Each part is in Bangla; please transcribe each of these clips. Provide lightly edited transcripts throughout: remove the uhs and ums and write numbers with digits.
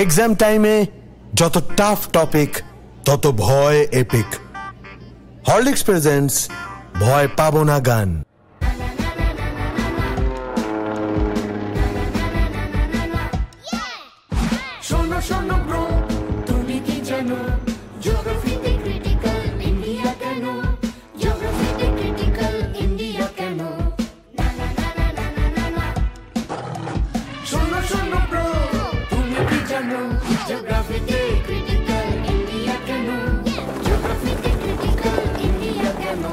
এক্সাম টাইমে যত টাফ টপিক তত ভয় এপিক। হরলিক্স প্রেজেন্টস ভয় পাবো না গান। শোনো শোনো ব্রো, তুমি কি জানো জিওগ্রাফিতে ক্রিটিক্যাল ইন্ডিয়া কেন? জিওগ্রাফিতে ক্রিটিক্যাল ইন্ডিয়া কেন? শোনো শোনো ব্রো, তুমি কি জানো জিওগ্রাফিতে ক্রিটিক্যাল ইন্ডিয়া কেন? জিওগ্রাফিতে ক্রিটিক্যাল ইন্ডিয়া কেন?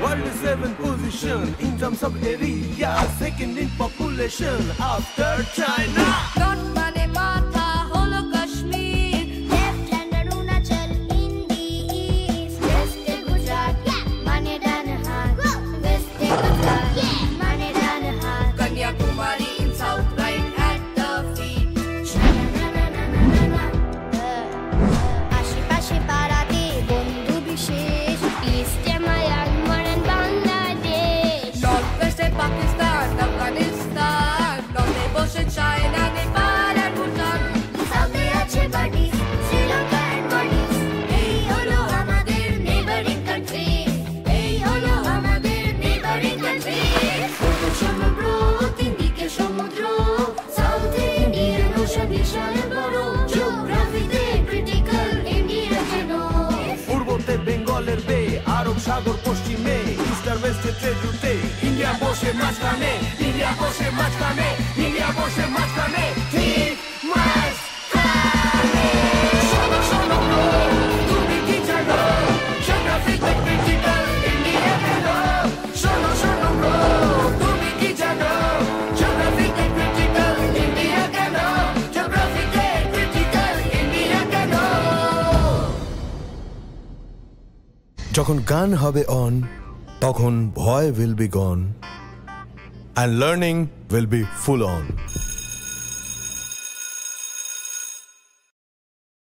World is 7th position in terms of area, second in population after China. Not mane matha holo Kashmir, left hand Arunachal in the east, west e Gujarat, mane dan hat, west e Gujarat, mane dan hat, Kanyakumari in south, right at the feet. আশেপাশে পাড়াতে বন্ধু বিশেষ, east e Myanmar and Bangladesh, North west e Pakistan, Afghanistan, north e boshe China, Nepal and Bhutan. south e আছে buddies, Sri Lanka and Maldives, এই হলো আমাদের neighboring country, এই হলো আমাদের neighboring country. ছোট সমুদ্র, তিন দিকে সমুদ্র, South Indian Ocean বিশাল বড়, জিওগ্রাফিতে ক্রিটিক্যাল ইন্ডিয়া কেন? পূর্বতে বেঙ্গলের বে, আরব সাগর পশ্চিমে, ইস্ট আর ওয়েস্টে ট্রেড রুটে, ইন্ডিয়া বসে মাঝখানে, ইন্ডিয়া বসে মাঝখানে, ইন্ডিয়া বসে মাঝখানে, ঠিক মাঝখানে। শোনো শোনো bro, তুমি কি জানো জিওগ্রাফিতে ক্রিটিক্যাল ইন্ডিয়া কেন? শোনো শোনো bro, তুমি কি জানো জিওগ্রাফিতে ক্রিটিক্যাল ইন্ডিয়া কেন? জিওগ্রাফিতে ক্রিটিক্যাল ইন্ডিয়া কেন? যখন গান হবে অন, তখন ভয় will be gone, and learning will be full on.